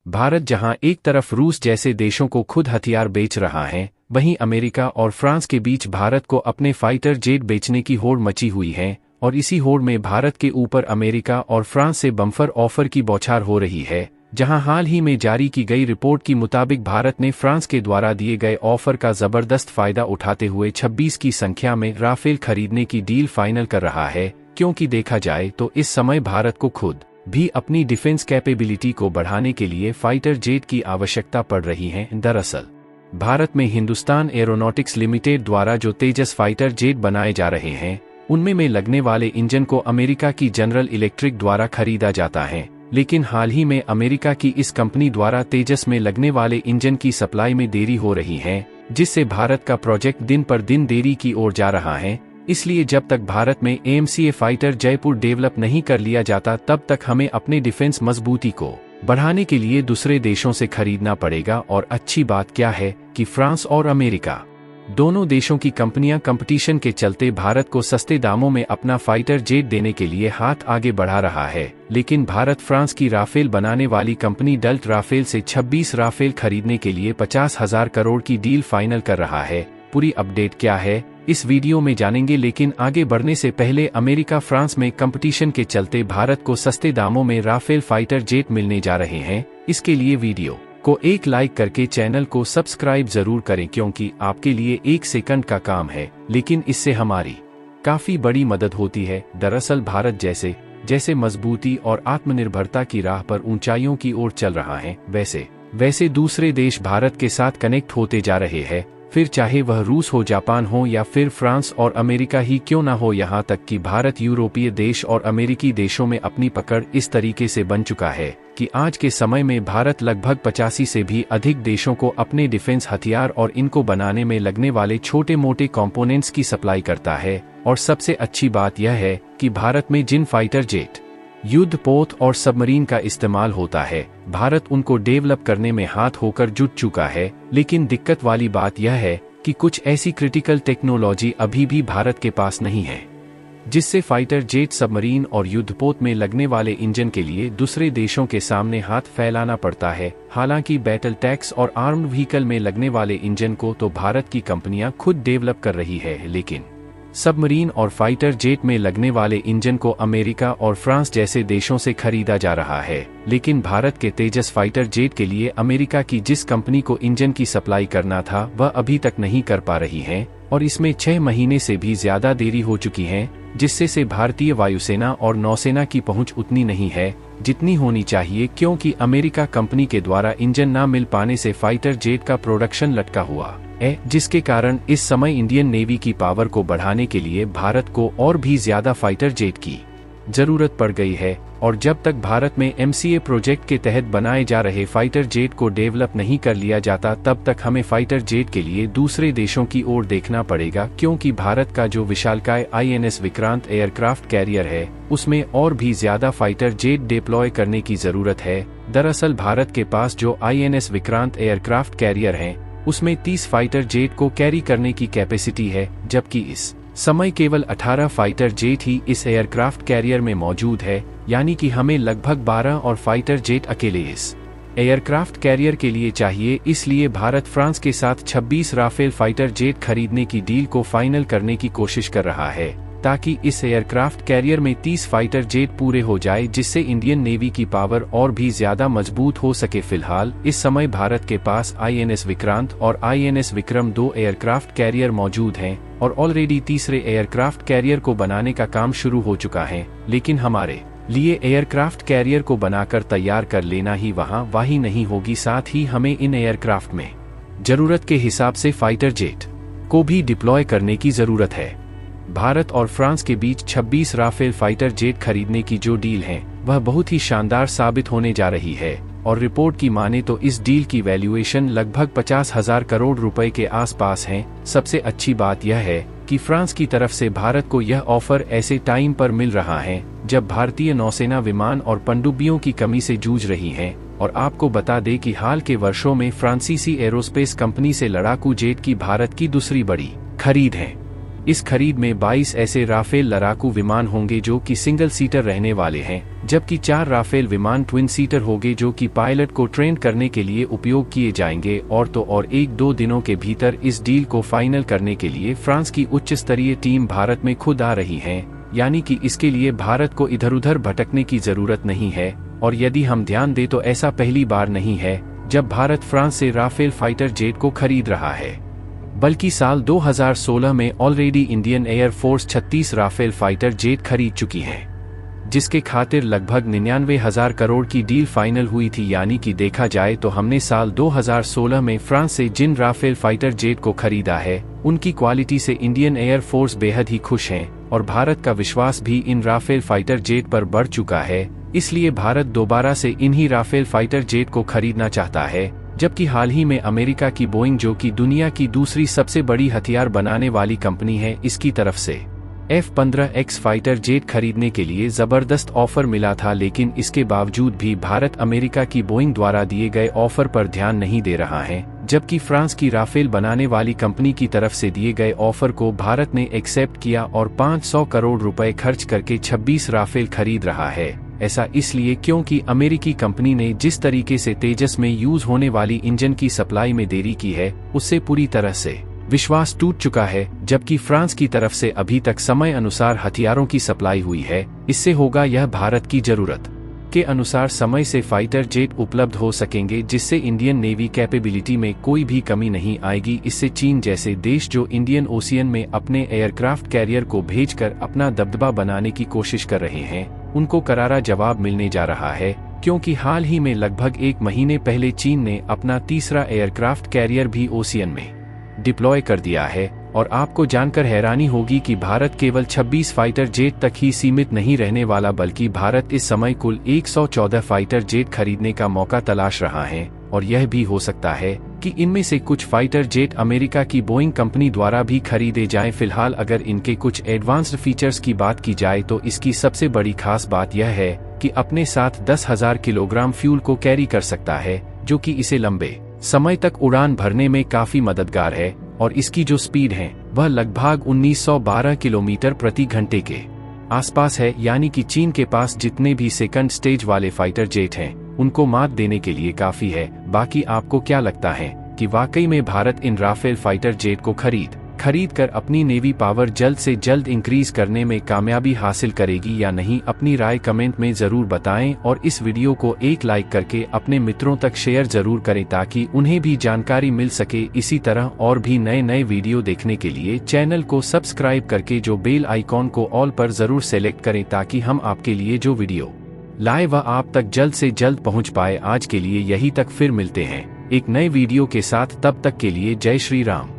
भारत जहां एक तरफ रूस जैसे देशों को खुद हथियार बेच रहा है, वहीं अमेरिका और फ्रांस के बीच भारत को अपने फाइटर जेट बेचने की होड़ मची हुई है, और इसी होड़ में भारत के ऊपर अमेरिका और फ्रांस से बम्पर ऑफर की बौछार हो रही है। जहां हाल ही में जारी की गई रिपोर्ट के मुताबिक भारत ने फ्रांस के द्वारा दिए गए ऑफर का जबरदस्त फायदा उठाते हुए 26 की संख्या में राफेल खरीदने की डील फाइनल कर रहा है, क्योंकि देखा जाए तो इस समय भारत को खुद भी अपनी डिफेंस कैपेबिलिटी को बढ़ाने के लिए फाइटर जेट की आवश्यकता पड़ रही है। दरअसल भारत में हिंदुस्तान एरोनॉटिक्स लिमिटेड द्वारा जो तेजस फाइटर जेट बनाए जा रहे हैं, उनमें में लगने वाले इंजन को अमेरिका की जनरल इलेक्ट्रिक द्वारा खरीदा जाता है, लेकिन हाल ही में अमेरिका की इस कंपनी द्वारा तेजस में लगने वाले इंजन की सप्लाई में देरी हो रही है, जिससे भारत का प्रोजेक्ट दिन पर दिन देरी की ओर जा रहा है। इसलिए जब तक भारत में AMCA फाइटर जयपुर डेवलप नहीं कर लिया जाता, तब तक हमें अपने डिफेंस मजबूती को बढ़ाने के लिए दूसरे देशों से खरीदना पड़ेगा। और अच्छी बात क्या है कि फ्रांस और अमेरिका दोनों देशों की कंपनियां कंपटीशन के चलते भारत को सस्ते दामों में अपना फाइटर जेट देने के लिए हाथ आगे बढ़ा रहा है, लेकिन भारत फ्रांस की राफेल बनाने वाली कंपनी डल्ट राफेल से 26 राफेल खरीदने के लिए 50,000 करोड़ की डील फाइनल कर रहा है। पूरी अपडेट क्या है इस वीडियो में जानेंगे, लेकिन आगे बढ़ने से पहले अमेरिका फ्रांस में कंपटीशन के चलते भारत को सस्ते दामों में राफेल फाइटर जेट मिलने जा रहे हैं। इसके लिए वीडियो को एक लाइक करके चैनल को सब्सक्राइब जरूर करें, क्योंकि आपके लिए 1 सेकंड का काम है, लेकिन इससे हमारी काफी बड़ी मदद होती है। दरअसल भारत जैसे जैसे मजबूती और आत्मनिर्भरता की राह पर ऊंचाइयों की ओर चल रहा है, वैसे दूसरे देश भारत के साथ कनेक्ट होते जा रहे हैं, फिर चाहे वह रूस हो, जापान हो या फिर फ्रांस और अमेरिका ही क्यों ना हो। यहाँ तक कि भारत यूरोपीय देश और अमेरिकी देशों में अपनी पकड़ इस तरीके से बन चुका है कि आज के समय में भारत लगभग 85 से भी अधिक देशों को अपने डिफेंस हथियार और इनको बनाने में लगने वाले छोटे मोटे कंपोनेंट्स की सप्लाई करता है। और सबसे अच्छी बात यह है कि भारत में जिन फाइटर जेट, युद्धपोत और सबमरीन का इस्तेमाल होता है, भारत उनको डेवलप करने में हाथ होकर जुट चुका है। लेकिन दिक्कत वाली बात यह है कि कुछ ऐसी क्रिटिकल टेक्नोलॉजी अभी भी भारत के पास नहीं है, जिससे फाइटर जेट, सबमरीन और युद्धपोत में लगने वाले इंजन के लिए दूसरे देशों के सामने हाथ फैलाना पड़ता है। हालांकि बैटल टैंक्स और आर्म्ड व्हीकल में लगने वाले इंजन को तो भारत की कंपनियां खुद डेवलप कर रही है, लेकिन सबमरीन और फाइटर जेट में लगने वाले इंजन को अमेरिका और फ्रांस जैसे देशों से खरीदा जा रहा है। लेकिन भारत के तेजस फाइटर जेट के लिए अमेरिका की जिस कंपनी को इंजन की सप्लाई करना था, वह अभी तक नहीं कर पा रही है, और इसमें 6 महीने से भी ज्यादा देरी हो चुकी है, जिससे से भारतीय वायुसेना और नौसेना की पहुंच उतनी नहीं है जितनी होनी चाहिए, क्योंकि अमेरिका कंपनी के द्वारा इंजन ना मिल पाने से फाइटर जेट का प्रोडक्शन लटका हुआ है, जिसके कारण इस समय इंडियन नेवी की पावर को बढ़ाने के लिए भारत को और भी ज्यादा फाइटर जेट की जरूरत पड़ गई है। और जब तक भारत में MCA प्रोजेक्ट के तहत बनाए जा रहे फाइटर जेट को डेवलप नहीं कर लिया जाता, तब तक हमें फाइटर जेट के लिए दूसरे देशों की ओर देखना पड़ेगा, क्योंकि भारत का जो विशालकाय INS विक्रांत एयरक्राफ्ट कैरियर है, उसमें और भी ज्यादा फाइटर जेट डिप्लॉय करने की जरूरत है। दरअसल भारत के पास जो INS विक्रांत एयरक्राफ्ट कैरियर है, उसमें 30 फाइटर जेट को कैरी करने की कैपेसिटी है, जबकि इस समय केवल 18 फाइटर जेट ही इस एयरक्राफ्ट कैरियर में मौजूद है, यानी कि हमें लगभग 12 और फाइटर जेट अकेले इस एयरक्राफ्ट कैरियर के लिए चाहिए। इसलिए भारत फ्रांस के साथ 26 राफेल फाइटर जेट खरीदने की डील को फाइनल करने की कोशिश कर रहा है, ताकि इस एयरक्राफ्ट कैरियर में 30 फाइटर जेट पूरे हो जाए, जिससे इंडियन नेवी की पावर और भी ज्यादा मजबूत हो सके। फिलहाल इस समय भारत के पास INS विक्रांत और INS विक्रम 2 एयरक्राफ्ट कैरियर मौजूद हैं, और ऑलरेडी तीसरे एयरक्राफ्ट कैरियर को बनाने का काम शुरू हो चुका है। लेकिन हमारे लिए एयरक्राफ्ट कैरियर को बनाकर तैयार कर लेना ही वाही नहीं होगी, साथ ही हमें इन एयरक्राफ्ट में जरूरत के हिसाब से फाइटर जेट को भी डिप्लॉय करने की जरूरत है। भारत और फ्रांस के बीच 26 राफेल फाइटर जेट खरीदने की जो डील है, वह बहुत ही शानदार साबित होने जा रही है, और रिपोर्ट की माने तो इस डील की वैल्यूएशन लगभग 50,000 करोड़ रुपए के आसपास है। सबसे अच्छी बात यह है कि फ्रांस की तरफ से भारत को यह ऑफर ऐसे टाइम पर मिल रहा है जब भारतीय नौसेना विमान और पनडुब्बियों की कमी से जूझ रही है। और आपको बता दें कि हाल के वर्षों में फ्रांसीसी एरोस्पेस कंपनी से लड़ाकू जेट की भारत की दूसरी बड़ी खरीद है। इस खरीद में 22 ऐसे राफेल लड़ाकू विमान होंगे जो कि सिंगल सीटर रहने वाले हैं, जबकि 4 राफेल विमान ट्विन सीटर होंगे जो कि पायलट को ट्रेन करने के लिए उपयोग किए जाएंगे। और 1-2 दिनों के भीतर इस डील को फाइनल करने के लिए फ्रांस की उच्च स्तरीय टीम भारत में खुद आ रही है, यानी कि इसके लिए भारत को इधर उधर भटकने की जरूरत नहीं है। और यदि हम ध्यान दें तो ऐसा पहली बार नहीं है जब भारत फ्रांस से राफेल फाइटर जेट को खरीद रहा है, बल्कि साल 2016 में already Indian Air Force 36 Rafale fighter jet खरीद चुकी है, जिसके खातिर लगभग 99,000 करोड़ की डील फाइनल हुई थी। यानी कि देखा जाए तो हमने साल 2016 में फ्रांस से जिन राफेल फाइटर जेट को खरीदा है उनकी क्वालिटी से इंडियन एयर फोर्स बेहद ही खुश है और भारत का विश्वास भी इन राफेल फाइटर जेट पर बढ़ चुका है। इसलिए भारत दोबारा से इन्हीं राफेल फाइटर जेट को खरीदना चाहता है, जबकि हाल ही में अमेरिका की बोइंग, जो कि दुनिया की दूसरी सबसे बड़ी हथियार बनाने वाली कंपनी है, इसकी तरफ से F-15X फाइटर जेट खरीदने के लिए जबरदस्त ऑफर मिला था। लेकिन इसके बावजूद भी भारत अमेरिका की बोइंग द्वारा दिए गए ऑफर पर ध्यान नहीं दे रहा है, जबकि फ्रांस की राफेल बनाने वाली कंपनी की तरफ से दिए गए ऑफर को भारत ने एक्सेप्ट किया और 500 करोड़ रुपए खर्च करके 26 राफेल खरीद रहा है। ऐसा इसलिए क्योंकि अमेरिकी कंपनी ने जिस तरीके से तेजस में यूज होने वाली इंजन की सप्लाई में देरी की है, उससे पूरी तरह से विश्वास टूट चुका है, जबकि फ्रांस की तरफ से अभी तक समय अनुसार हथियारों की सप्लाई हुई है। इससे होगा यह भारत की जरूरत के अनुसार समय से फाइटर जेट उपलब्ध हो सकेंगे, जिससे इंडियन नेवी कैपेबिलिटी में कोई भी कमी नहीं आएगी। इससे चीन जैसे देश जो इंडियन ओशियन में अपने एयरक्राफ्ट कैरियर को भेजकर अपना दबदबा बनाने की कोशिश कर रहे हैं, उनको करारा जवाब मिलने जा रहा है, क्योंकि हाल ही में लगभग 1 महीने पहले चीन ने अपना तीसरा एयरक्राफ्ट कैरियर भी ओशियन में डिप्लॉय कर दिया है। और आपको जानकर हैरानी होगी कि भारत केवल 26 फाइटर जेट तक ही सीमित नहीं रहने वाला, बल्कि भारत इस समय कुल 114 फाइटर जेट खरीदने का मौका तलाश रहा है। और यह भी हो सकता है कि इनमें से कुछ फाइटर जेट अमेरिका की बोइंग कंपनी द्वारा भी खरीदे जाएं। फिलहाल अगर इनके कुछ एडवांस्ड फीचर्स की बात की जाए तो इसकी सबसे बड़ी खास बात यह है कि अपने साथ 10,000 किलोग्राम फ्यूल को कैरी कर सकता है, जो कि इसे लंबे समय तक उड़ान भरने में काफी मददगार है। और इसकी जो स्पीड है वह लगभग 1912 किलोमीटर प्रति घंटे के आसपास है, यानी कि चीन के पास जितने भी सेकंड स्टेज वाले फाइटर जेट हैं उनको मात देने के लिए काफी है। बाकी आपको क्या लगता है कि वाकई में भारत इन राफेल फाइटर जेट को खरीद कर अपनी नेवी पावर जल्द से जल्द इंक्रीज करने में कामयाबी हासिल करेगी या नहीं? अपनी राय कमेंट में जरूर बताएं और इस वीडियो को एक लाइक करके अपने मित्रों तक शेयर जरूर करें ताकि उन्हें भी जानकारी मिल सके। इसी तरह और भी नए वीडियो देखने के लिए चैनल को सब्सक्राइब करके जो बेल आइकॉन को ऑल पर जरूर सेलेक्ट करें ताकि हम आपके लिए जो वीडियो लाए वह आप तक जल्द से जल्द पहुँच पाए। आज के लिए यही तक, फिर मिलते हैं एक नए वीडियो के साथ, तब तक के लिए जय श्री राम।